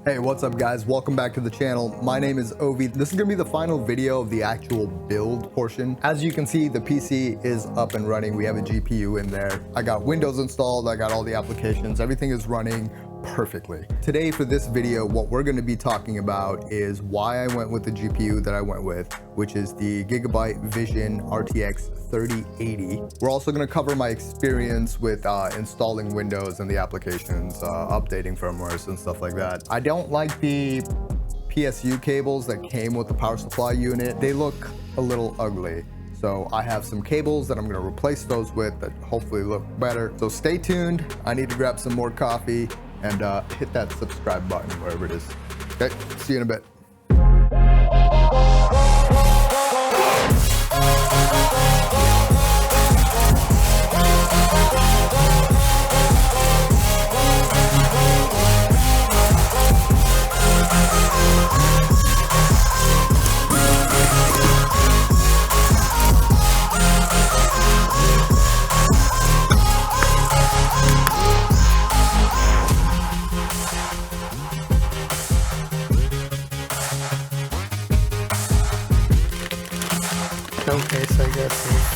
Hey, what's up guys? Welcome back to the channel. My name is Ovi. This is gonna be the final video of the actual build portion. As you can see, the PC is up and running. We have a GPU in there. I got Windows installed. I got all the applications. Everything is running perfectly. Today for this video, what we're going to be talking about is why I went with the GPU that I went with, which is the Gigabyte Vision RTX 3080. We're also going to cover my experience with installing Windows and the applications, updating firmwares and stuff like that. I don't like the PSU cables that came with the power supply unit. They look a little ugly. So I have some cables that I'm gonna replace those with that hopefully look better. So stay tuned. I need to grab some more coffee and hit that subscribe button wherever it is. Okay, see you in a bit. Showcase, I guess.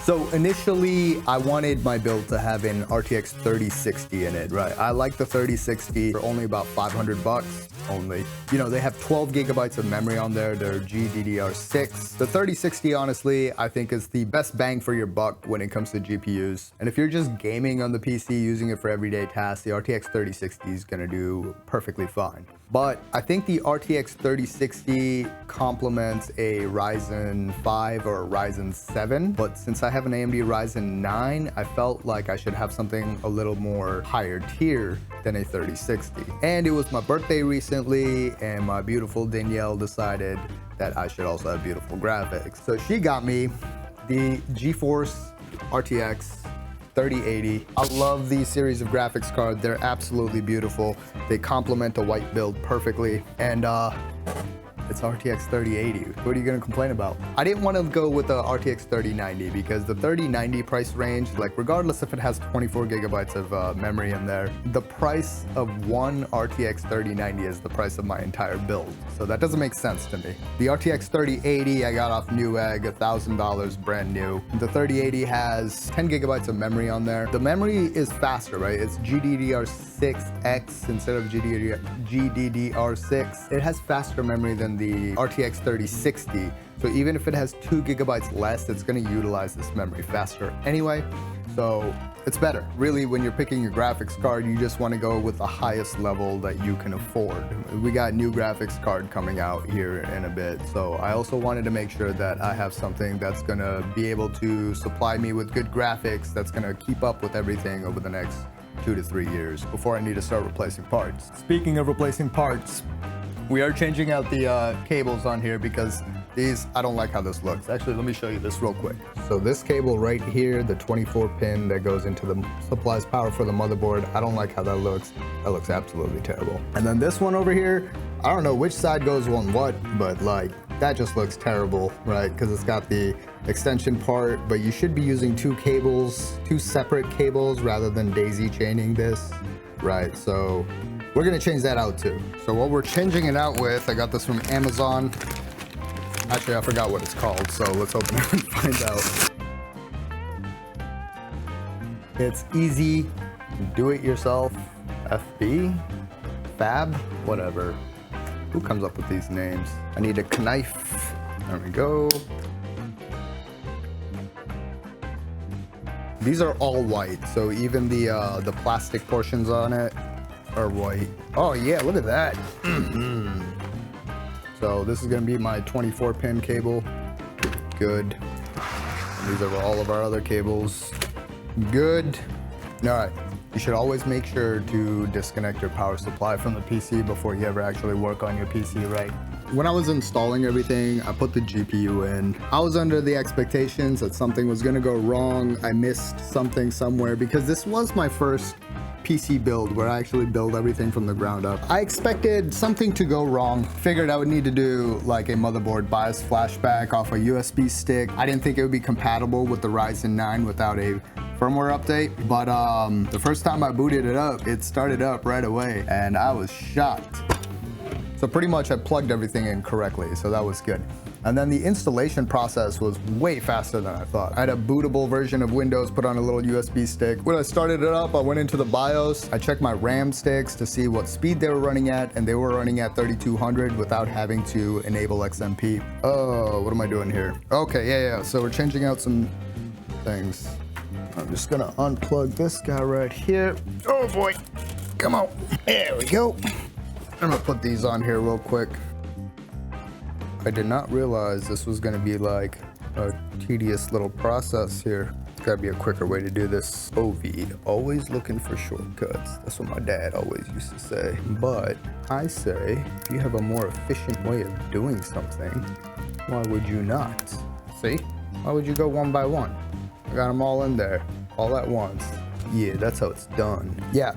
So initially, I wanted my build to have an RTX 3060 in it, right? I like the 3060 for only about 500 bucks only. You know, they have 12 gigabytes of memory on there. They're GDDR6. The 3060, honestly, I think is the best bang for your buck when it comes to GPUs. And if you're just gaming on the PC, using it for everyday tasks, the RTX 3060 is gonna do perfectly fine. But I think the RTX 3060 complements a Ryzen 5 or a Ryzen 7. But since I have an AMD Ryzen 9, I felt like I should have something a little more higher tier than a 3060. And it was my birthday recently, and my beautiful Danielle decided that I should also have beautiful graphics. So she got me the GeForce RTX 3080. I love these series of graphics cards. They're absolutely beautiful. They complement the white build perfectly. And it's RTX 3080. What are you gonna complain about? I didn't want to go with the RTX 3090 because the 3090 price range, like regardless if it has 24 gigabytes of memory in there, the price of one RTX 3090 is the price of my entire build. So that doesn't make sense to me. The RTX 3080 I got off Newegg, $1,000 brand new. The 3080 has 10 gigabytes of memory on there. The memory is faster, right? It's GDDR6X instead of GDDR6. It has faster memory than the RTX 3060. So even if it has 2 gigabytes less, it's gonna utilize this memory faster anyway. So it's better. Really, when you're picking your graphics card, you just wanna go with the highest level that you can afford. We got new graphics card coming out here in a bit. So I also wanted to make sure that I have something that's gonna be able to supply me with good graphics, that's gonna keep up with everything over the next 2 to 3 years before I need to start replacing parts. Speaking of replacing parts, we are changing out the cables on here because these, I don't like how this looks. Actually, let me show you this real quick. So this cable right here, the 24 pin that goes into the supplies power for the motherboard, I don't like how that looks. That looks absolutely terrible. And then this one over here, I don't know which side goes on what, but like that just looks terrible, right? Because it's got the extension part, but you should be using two separate cables rather than daisy chaining this, right? So we're gonna change that out too. So what we're changing it out with, I got this from Amazon. Actually, I forgot what it's called, so let's open it and find out. It's easy, do it yourself, FB, Fab, whatever. Who comes up with these names? I need a knife. There we go. These are all white, so even the plastic portions on it are white. Oh yeah, look at that. So this is gonna be my 24-pin cable. Good. And these are all of our other cables. Good. All right. You should always make sure to disconnect your power supply from the PC before you ever actually work on your PC, right? When I was installing everything, I put the GPU in. I was under the expectations that something was gonna go wrong. I missed something somewhere because this was my first PC build where I actually build everything from the ground up. I expected something to go wrong. Figured I would need to do like a motherboard BIOS flashback off a USB stick. I didn't think it would be compatible with the Ryzen 9 without a firmware update, but the first time I booted it up, it started up right away and I was shocked. So pretty much I plugged everything in correctly, so that was good. And then the installation process was way faster than I thought. I had a bootable version of Windows put on a little USB stick. When I started it up, I went into the BIOS. I checked my RAM sticks to see what speed they were running at, and they were running at 3200 without having to enable XMP. Oh, what am I doing here? Okay, yeah. So we're changing out some things. I'm just gonna unplug this guy right here. Oh boy, come on. There we go. I'm gonna put these on here real quick. I did not realize this was gonna be like a tedious little process here. There's gotta be a quicker way to do this. Ovid, always looking for shortcuts. That's what my dad always used to say. But I say, if you have a more efficient way of doing something, why would you not? See? Why would you go one by one? I got them all in there, all at once. Yeah, that's how it's done. Yeah,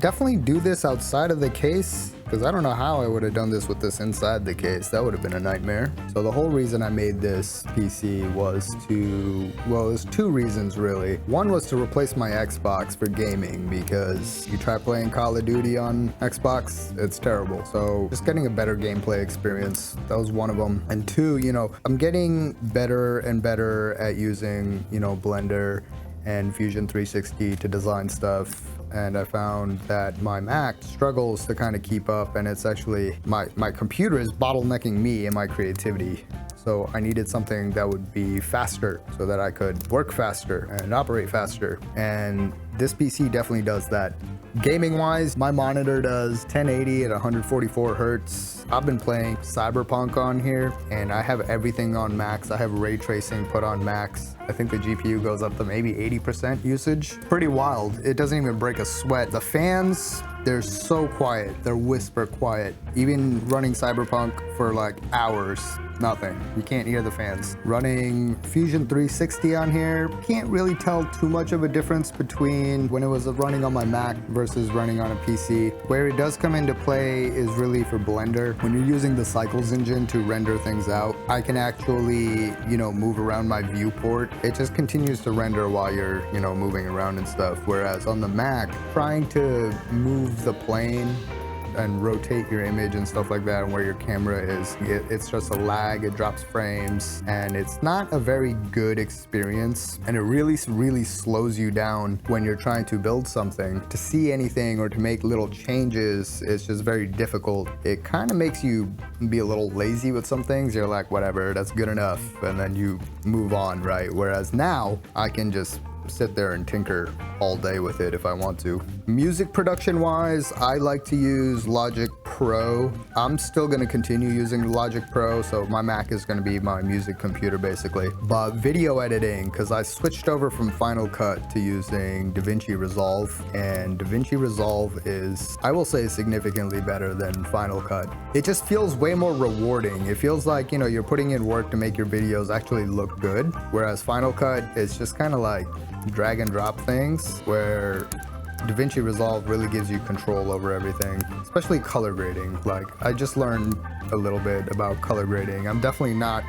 definitely do this outside of the case, because I don't know how I would have done this with this inside the case. That would have been a nightmare. So the whole reason I made this PC was to, well, there's two reasons really. One was to replace my Xbox for gaming, because you try playing Call of Duty on Xbox, it's terrible. So just getting a better gameplay experience, that was one of them. And two, you know, I'm getting better and better at using, you know, Blender and Fusion 360 to design stuff, and I found that my Mac struggles to kind of keep up, and it's actually my computer is bottlenecking me and my creativity. So I needed something that would be faster so that I could work faster and operate faster, and this PC definitely does that. Gaming wise, my monitor does 1080 at 144 hertz. I've been playing Cyberpunk on here, and I have everything on max. I have ray tracing put on max. I think the GPU goes up to maybe 80% usage. Pretty wild. It doesn't even break a sweat. The fans, they're so quiet. They're whisper quiet. Even running Cyberpunk for like hours, nothing. You can't hear the fans. Running Fusion 360 on here, can't really tell too much of a difference between when it was running on my Mac versus running on a PC. Where it does come into play is really for Blender. When you're using the Cycles engine to render things out, I can actually, you know, move around my viewport. It just continues to render while you're, you know, moving around and stuff. Whereas on the Mac, trying to move the plane and rotate your image and stuff like that, and where your camera is, it's just a lag, it drops frames, and it's not a very good experience, and it really slows you down when you're trying to build something. To see anything or to make little changes, it's just very difficult. It kind of makes you be a little lazy with some things. You're like, whatever, that's good enough, and then you move on, right? Whereas now, I can just sit there and tinker all day with it if I want to. Music production wise, I like to use Logic Pro. I'm still going to continue using Logic Pro, so my Mac is going to be my music computer basically. But video editing, because I switched over from Final Cut to using DaVinci Resolve, and DaVinci Resolve is, I will say, significantly better than Final Cut. It just feels way more rewarding. It feels like, you know, you're putting in work to make your videos actually look good, whereas Final Cut is just kind of like drag and drop things, where DaVinci Resolve really gives you control over everything, especially color grading. Like, I just learned a little bit about color grading. I'm definitely not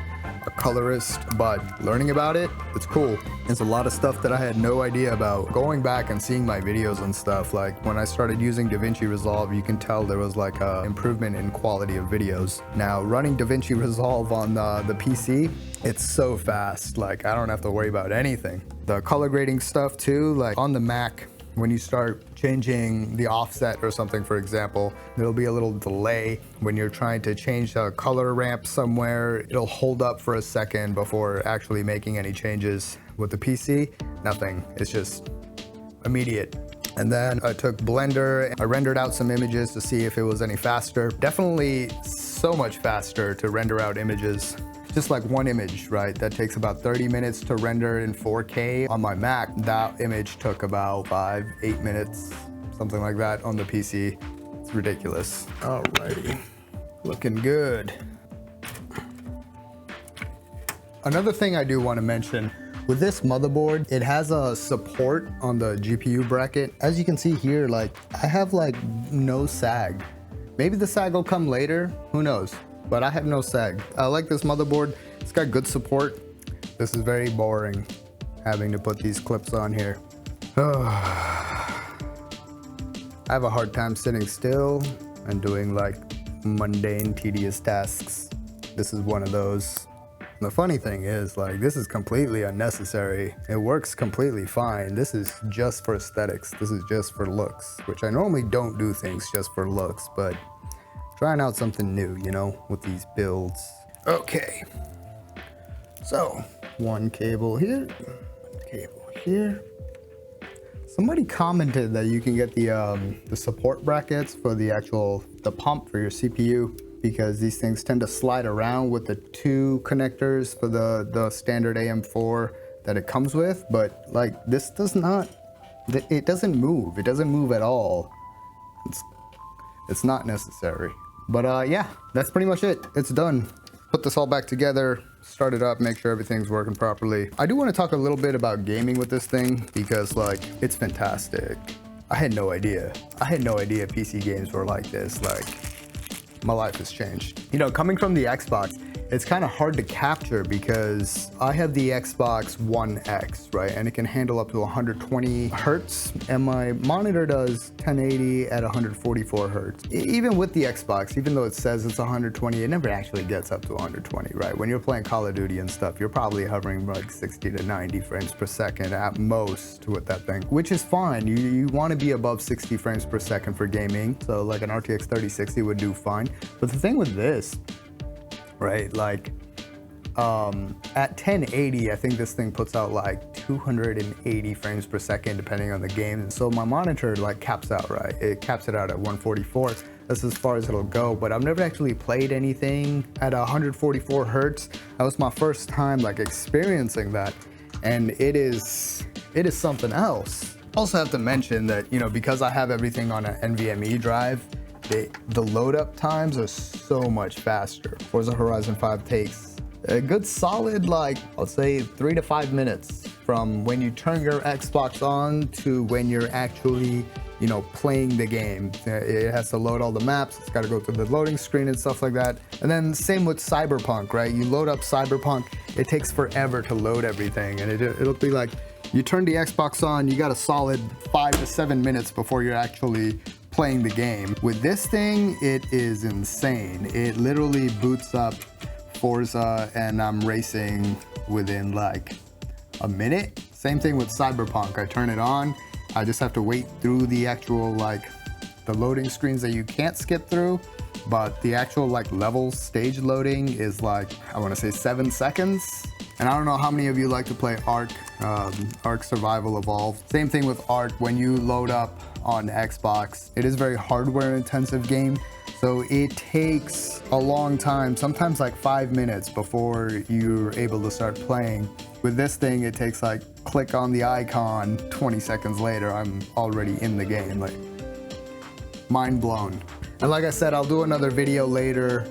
a colorist, but learning about it, it's cool. There's a lot of stuff that I had no idea about. Going back and seeing my videos and stuff, like when I started using DaVinci Resolve, you can tell there was like a improvement in quality of videos. Now, running DaVinci Resolve on the PC, it's so fast. Like, I don't have to worry about anything. The color grading stuff too, like on the Mac, When you start changing the offset or something, for example, there'll be a little delay when you're trying to change a color ramp somewhere. It'll hold up for a second before actually making any changes. With the PC, nothing. It's just immediate. And then I took Blender, I rendered out some images to see if it was any faster. Definitely so much faster to render out images. Just like one image, right? That takes about 30 minutes to render in 4K on my Mac. That image took about 5-8 minutes, something like that on the PC. It's ridiculous. Alrighty, looking good. Another thing I do want to mention, with this motherboard, it has a support on the GPU bracket. As you can see here, like I have like no sag. Maybe the sag will come later, who knows? But I have no sag. I like this motherboard. It's got good support. This is very boring, having to put these clips on here. I have a hard time sitting still and doing like mundane, tedious tasks. This is one of those. The funny thing is, like, this is completely unnecessary. It works completely fine. This is just for aesthetics. This is just for looks, which I normally don't do things just for looks, but trying out something new, you know, with these builds. Okay, so one cable here, one cable here. Somebody commented that you can get the support brackets for the pump for your CPU, because these things tend to slide around with the two connectors for the standard AM4 that it comes with, but like this does not, it doesn't move. It doesn't move at all. It's not necessary. But yeah, that's pretty much it. It's done. Put this all back together, start it up, make sure everything's working properly. I do want to talk a little bit about gaming with this thing, because like, it's fantastic. I had no idea. I had no idea PC games were like this. Like, my life has changed. You know, coming from the Xbox, it's kind of hard to capture because I have the Xbox One X, right? And it can handle up to 120 hertz, and my monitor does 1080 at 144 hertz. Even with the Xbox, even though it says it's 120, it never actually gets up to 120, right? When you're playing Call of Duty and stuff, you're probably hovering like 60 to 90 frames per second at most with that thing, which is fine. You want to be above 60 frames per second for gaming, so like an RTX 3060 would do fine. But the thing with this, right, like at 1080, I think this thing puts out like 280 frames per second depending on the game. And so my monitor like caps out, right? It caps it out at 144. That's as far as it'll go, but I've never actually played anything at 144 hertz. That was my first time like experiencing that, and it is something else. Also have to mention that, you know, because I have everything on an NVMe drive, the load up times are so much faster. Forza Horizon 5 takes a good solid, like, I'll say 3 to 5 minutes from when you turn your Xbox on to when you're actually, you know, playing the game. It has to load all the maps, it's got to go through the loading screen and stuff like that. And then same with Cyberpunk, right? You load up Cyberpunk, it takes forever to load everything, and it'll be like, you turn the Xbox on, you got a solid 5 to 7 minutes before you're actually playing the game. With this thing, it is insane. It literally boots up Forza and I'm racing within like a minute. Same thing with Cyberpunk. I turn it on, I just have to wait through the actual like the loading screens that you can't skip through, but the actual like level stage loading is like, I want to say 7 seconds. And I don't know how many of you like to play Ark, Ark Survival Evolved. Same thing with Ark. When you load up on Xbox, it is a very hardware intensive game. So it takes a long time, sometimes like 5 minutes before you're able to start playing. With this thing, it takes like click on the icon, 20 seconds later, I'm already in the game. Like, mind blown. And like I said, I'll do another video later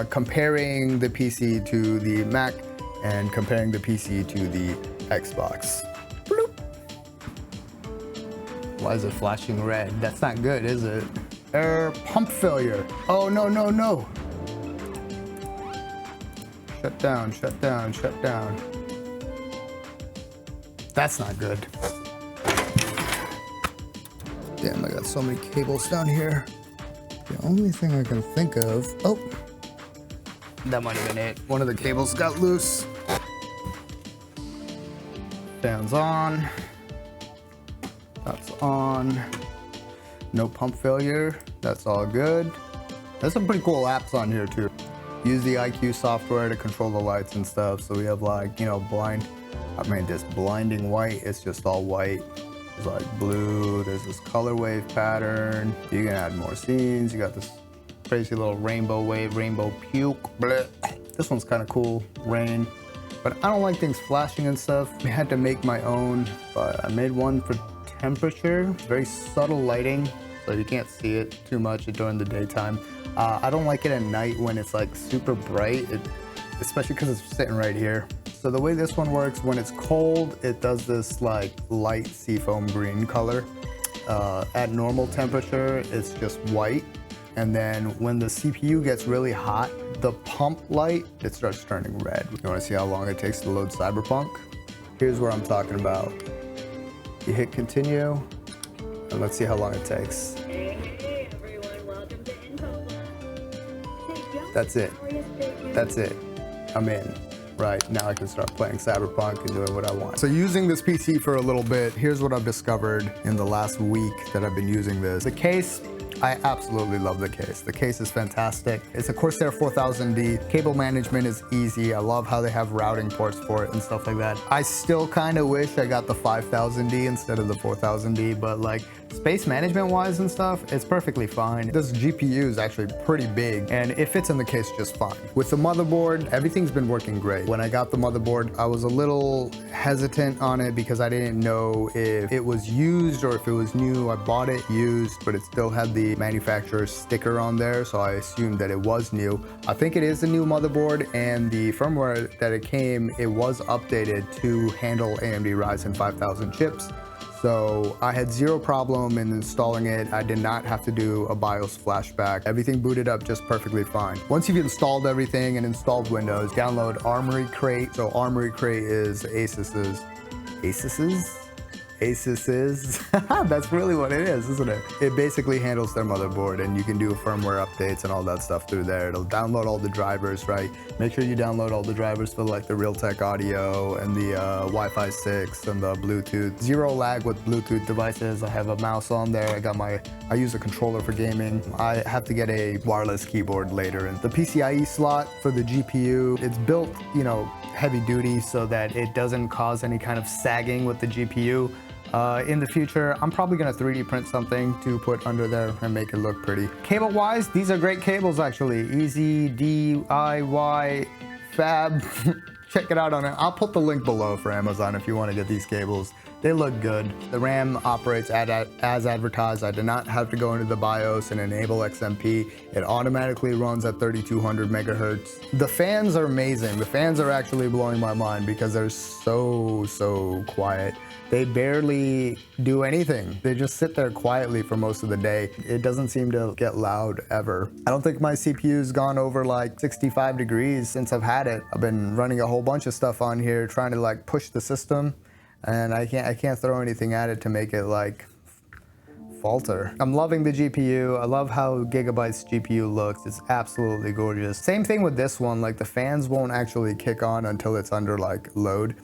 comparing the PC to the Mac and comparing the PC to the Xbox. Bloop. Why is it flashing red? That's not good, is it? Error, pump failure. Oh, no, no, no. Shut down, shut down, shut down. That's not good. Damn, I got so many cables down here. The only thing I can think of, oh, that might have been it. One of the cables got loose. Fans on. That's on. No pump failure. That's all good. There's some pretty cool apps on here too. Use the IQ software to control the lights and stuff. So we have like, you know, this blinding white. It's just all white. There's like blue. There's this color wave pattern. You can add more scenes. You got this crazy little rainbow wave, rainbow puke. Blech. This one's kind of cool. Rain. But I don't like things flashing and stuff. I had to make my own, but I made one for temperature. Very subtle lighting, so you can't see it too much during the daytime. I don't like it at night when it's like super bright, especially because it's sitting right here. So the way this one works, when it's cold, it does this like light seafoam green color. At normal temperature, it's just white. And then when the CPU gets really hot, the pump light, it starts turning red. You wanna see how long it takes to load Cyberpunk? Here's what I'm talking about. You hit continue, and let's see how long it takes. Hey everyone, welcome to Info. That's it. That's it. I'm in. Right, now I can start playing Cyberpunk and doing what I want. So using this PC for a little bit, here's what I've discovered in the last week that I've been using this. The case, I absolutely love the case. The case is fantastic. It's a Corsair 4000D. Cable management is easy. I love how they have routing ports for it and stuff like that. I still kind of wish I got the 5000D instead of the 4000D, but like space management wise and stuff, it's perfectly fine. This GPU is actually pretty big and it fits in the case just fine. With the motherboard, everything's been working great. When I got the motherboard, I was a little hesitant on it because I didn't know if it was used or if it was new. I bought it used, but it still had the manufacturer's sticker on there, so I assumed that it was new. I think it is a new motherboard, and the firmware that it came, it was updated to handle AMD Ryzen 5000 chips. So I had zero problem in installing it. I did not have to do a BIOS flashback. Everything booted up just perfectly fine. Once you've installed everything and installed Windows, download Armoury Crate. So Armoury Crate is Asus's. That's really what it is, isn't it? It basically handles their motherboard, and you can do firmware updates and all that stuff through there. It'll download all the drivers, right? Make sure you download all the drivers for like the Realtek audio and the Wi-Fi 6 and the Bluetooth. Zero lag with Bluetooth devices. I have a mouse on there. I use a controller for gaming. I have to get a wireless keyboard later. And the PCIe slot for the GPU, it's built, you know, heavy duty so that it doesn't cause any kind of sagging with the GPU. In the future, I'm probably gonna 3D print something to put under there and make it look pretty. Cable wise, these are great cables actually. Easy DIY Fab. Check it out on it. I'll put the link below for Amazon if you want to get these cables. They look good. The RAM operates as advertised. I did not have to go into the BIOS and enable XMP. It automatically runs at 3200 megahertz. The fans are amazing. The fans are actually blowing my mind because they're so quiet. They barely do anything. They just sit there quietly for most of the day. It doesn't seem to get loud ever. I don't think my CPU's gone over like 65 degrees since I've had it. I've been running a whole bunch of stuff on here trying to like push the system, and I can't throw anything at it to make it like falter. I'm loving the GPU. I love how Gigabyte's GPU looks. It's absolutely gorgeous. Same thing with this one, like the fans won't actually kick on until it's under like load.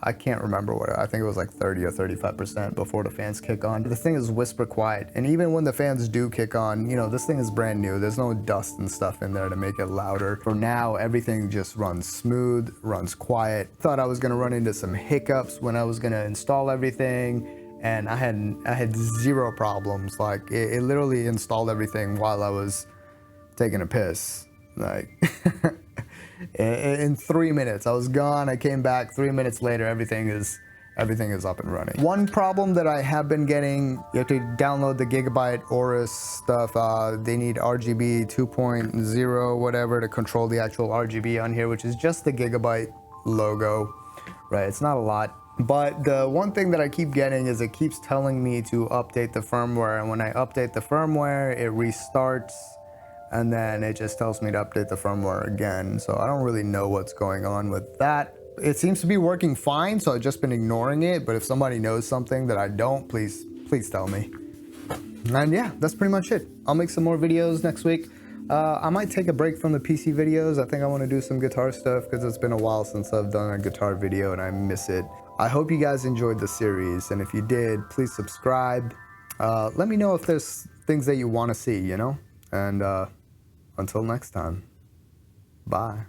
I can't remember what, I think it was like 30 or 35% before the fans kick on. The thing is whisper quiet, and even when the fans do kick on, you know, this thing is brand new. There's no dust and stuff in there to make it louder. For now, everything just runs smooth, runs quiet. Thought I was gonna run into some hiccups when I was gonna install everything, and I had zero problems. Like it literally installed everything while I was taking a piss. Like in 3 minutes, I was gone. I came back 3 minutes later. Everything is up and running. One problem that I have been getting, you have to download the Gigabyte Aorus stuff. They need RGB 2.0 whatever to control the actual RGB on here, which is just the Gigabyte logo, right? It's not a lot. But the one thing that I keep getting is it keeps telling me to update the firmware, and when I update the firmware, it restarts, and then it just tells me to update the firmware again. So I don't really know what's going on with that. It seems to be working fine, so I've just been ignoring it, but if somebody knows something that I don't, please tell me. And yeah, that's pretty much it. I'll make some more videos next week. I might take a break from the PC videos. I think I want to do some guitar stuff because it's been a while since I've done a guitar video and I miss it. I hope you guys enjoyed the series, and if you did, please subscribe. Let me know if there's things that you want to see, you know? And until next time, bye.